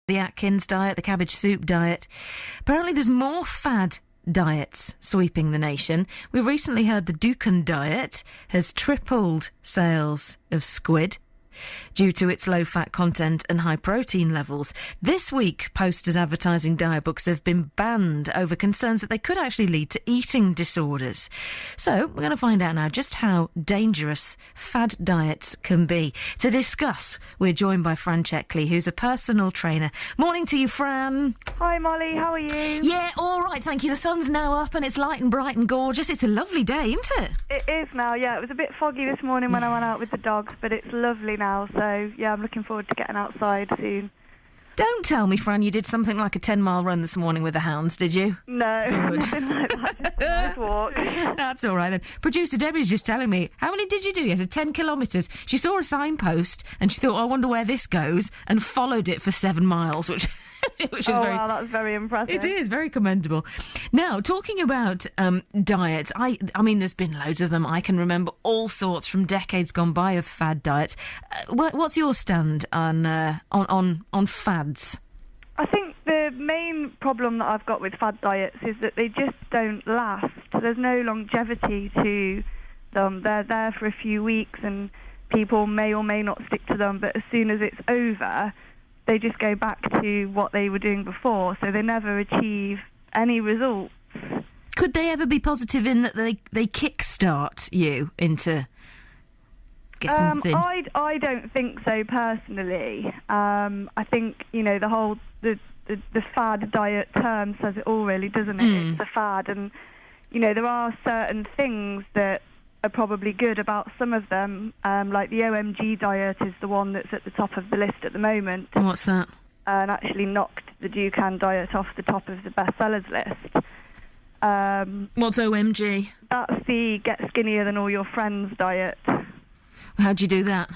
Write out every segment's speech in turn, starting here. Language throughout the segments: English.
the Atkins diet, the cabbage soup diet. Apparently there's more fad diets sweeping the nation. We recently heard the Dukan diet has tripled sales of squid due to its low-fat content and high protein levels. This week, posters advertising diet books have been banned over concerns that they could actually lead to eating disorders. So, we're going to find out now just how dangerous fad diets can be. To discuss, we're joined by Fran Checkley, who's a personal trainer. Morning to you, Fran. Hi, Molly. How are you? Yeah, all right, thank you. The sun's now up and it's light and bright and gorgeous. It's a lovely day, isn't it? It is now, yeah. It was a bit foggy this morning when I went out with the dogs, but it's lovely now. So, yeah, I'm looking forward to getting outside soon. Don't tell me, Fran, you did something like a 10-mile run this morning with the hounds, did you? No, Good. nothing like that. Just a nice walk. That's all right then. Producer Debbie was just telling me, how many did you do? Yes, 10 kilometres. She saw a signpost and she thought, I wonder where this goes, and followed it for 7 miles, which is wow, that's very impressive. It is, very commendable. Now, talking about diets, I mean, there's been loads of them. I can remember all sorts from decades gone by of fad diets. What's your stand on fads? I think the main problem that I've got with fad diets is that they just don't last. There's no longevity to them. They're there for a few weeks and people may or may not stick to them, but as soon as it's over, they just go back to what they were doing before, so they never achieve any results. Could they ever be positive in that they kickstart you into getting thin? I don't think so personally. I think, you know, the fad diet term says it all really, doesn't it? It's a fad, and, you know, there are certain things that are probably good about some of them, like the OMG diet is the one that's at the top of the list at the moment. What's that? And actually knocked the Dukan diet off the top of the bestsellers list. What's OMG? That's the get skinnier than all your friends diet. How'd you do that?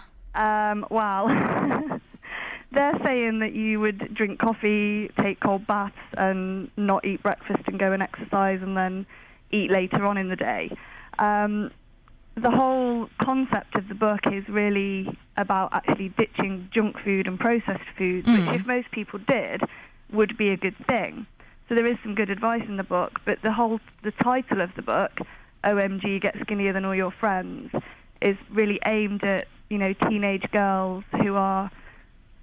Well, they're saying that you would drink coffee, take cold baths, and not eat breakfast and go and exercise and then eat later on in the day. The whole concept of the book is really about actually ditching junk food and processed foods, which if most people did, would be a good thing. So there is some good advice in the book, but the title of the book, OMG, Get Skinnier Than All Your Friends, is really aimed at, you know, teenage girls who are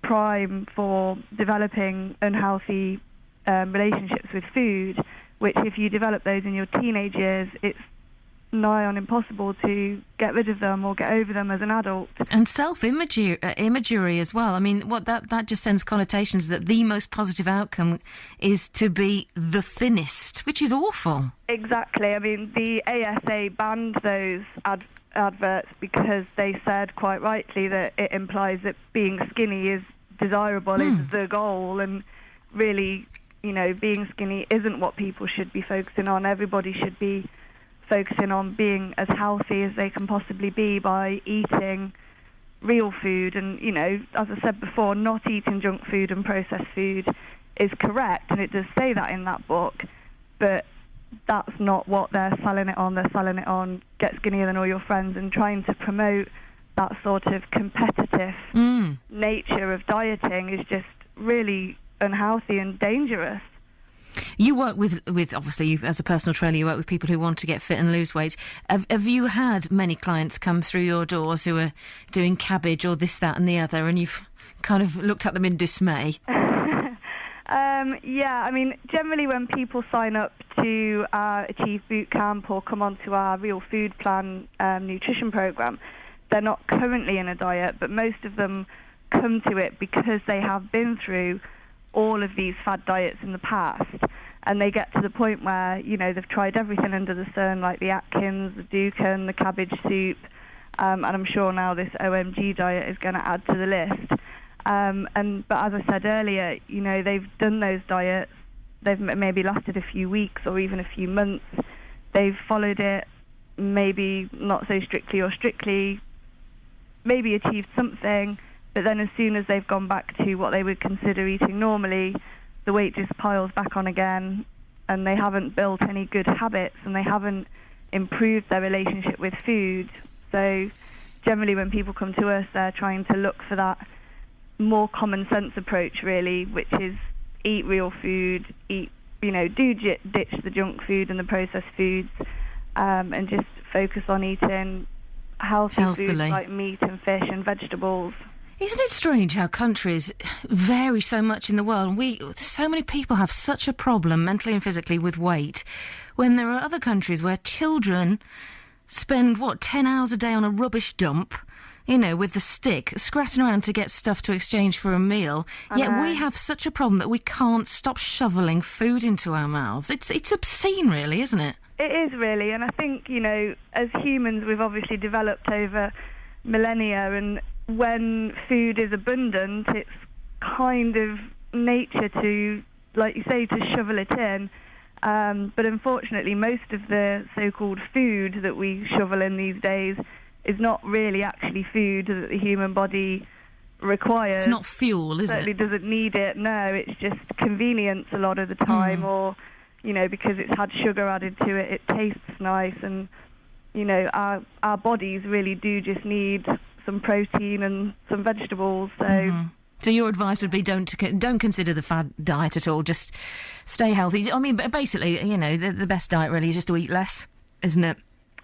prime for developing unhealthy relationships with food, which if you develop those in your teenage years, it's nigh on impossible to get rid of them or get over them as an adult. And self-imagery as well. I mean, what that just sends connotations that the most positive outcome is to be the thinnest, which is awful. Exactly. I mean, the ASA banned those adverts because they said quite rightly that it implies that being skinny is desirable, is the goal, and really, you know, being skinny isn't what people should be focusing on. Everybody should be focusing on being as healthy as they can possibly be by eating real food. And, you know, as I said before, not eating junk food and processed food is correct, and it does say that in that book, but that's not what they're selling it on. They're selling it on get skinnier than all your friends and trying to promote that sort of competitive nature of dieting is just really unhealthy and dangerous. You work with obviously, as a personal trainer, you work with people who want to get fit and lose weight. Have you had many clients come through your doors who are doing cabbage or this, that and the other, and you've kind of looked at them in dismay? Yeah, I mean, generally when people sign up to our Achieve Bootcamp or come onto our Real Food Plan nutrition program, they're not currently in a diet, but most of them come to it because they have been through all of these fad diets in the past, and they get to the point where, you know, they've tried everything under the sun, like the Atkins, the Dukan, the cabbage soup, and I'm sure now this OMG diet is going to add to the list. But as I said earlier, you know, they've done those diets, they've maybe lasted a few weeks or even a few months, they've followed it, maybe not so strictly or strictly, maybe achieved something, but then as soon as they've gone back to what they would consider eating normally, the weight just piles back on again, and they haven't built any good habits, and they haven't improved their relationship with food. So generally when people come to us, they're trying to look for that more common sense approach, really, which is eat real food, ditch the junk food and the processed foods, and just focus on eating healthy foods like meat and fish and vegetables. Isn't it strange how countries vary so much in the world? So many people have such a problem, mentally and physically, with weight, when there are other countries where children spend, 10 hours a day on a rubbish dump, with the stick, scratching around to get stuff to exchange for a meal. Yet we have such a problem that we can't stop shoveling food into our mouths. It's obscene, really, isn't it? It is, really, and I think, as humans, we've obviously developed over millennia, and when food is abundant, it's kind of nature to, like you say, to shovel it in. But unfortunately, most of the so-called food that we shovel in these days is not really actually food that the human body requires. It's not fuel, is it? Certainly doesn't need it. No, it's just convenience a lot of the time, or, because it's had sugar added to it, it tastes nice, and, our bodies really do just need some protein and some vegetables. So your advice would be don't consider the fad diet at all. Just stay healthy. I mean, basically, the best diet really is just to eat less, isn't it?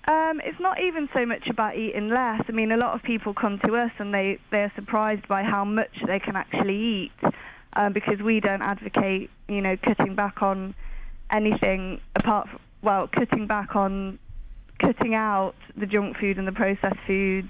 It's not even so much about eating less. I mean, a lot of people come to us and they're surprised by how much they can actually eat, because we don't advocate, cutting back on anything apart from, cutting out the junk food and the processed foods,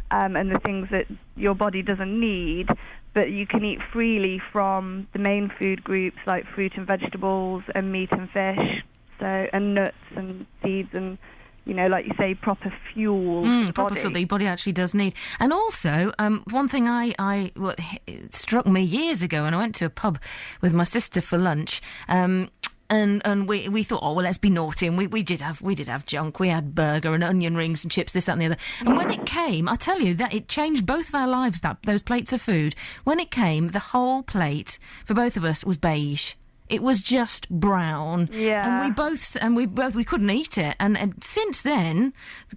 and the things that your body doesn't need, but you can eat freely from the main food groups like fruit and vegetables and meat and fish, and nuts and seeds and, like you say, proper fuel. Proper fuel that your body actually does need. And also, one thing it struck me years ago when I went to a pub with my sister for lunch, And we thought, let's be naughty, and we did have junk. We had burger and onion rings and chips, this, that and the other. And when it came, I tell you, that it changed both of our lives, those plates of food. When it came, the whole plate, for both of us, was beige. It was just brown. Yeah. And we couldn't eat it. And since then,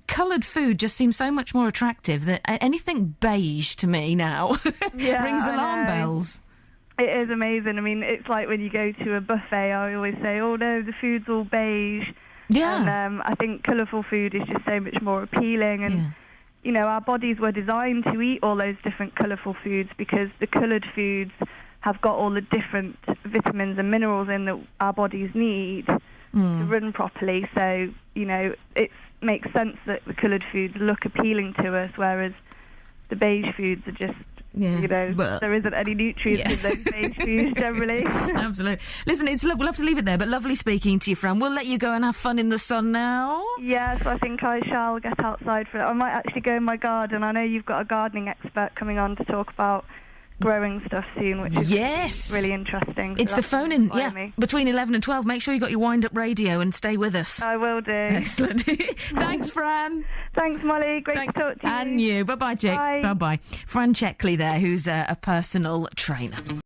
coloured food just seems so much more attractive that anything beige to me now rings alarm bells. It is amazing. I mean, it's like when you go to a buffet, I always say, oh no, the food's all beige. Yeah. And I think colourful food is just so much more appealing. And, our bodies were designed to eat all those different colourful foods because the coloured foods have got all the different vitamins and minerals in that our bodies need to run properly. So, it makes sense that the coloured foods look appealing to us, whereas the beige foods are just, there isn't any nutrients in those beige foods generally. Absolutely. Listen, we'll have to leave it there, but lovely speaking to you, Fran. We'll let you go and have fun in the sun now. Yes, I think I shall get outside for it. I might actually go in my garden. I know you've got a gardening expert coming on to talk about growing stuff soon, which is really interesting. It's the phone in, between 11 and 12. Make sure you got your wind-up radio and stay with us. I will do. Excellent. Thanks, Fran. Thanks, Molly. Great to talk to you. And you. Bye-bye, Jake. Bye. Bye-bye. Fran Checkley there, who's a personal trainer.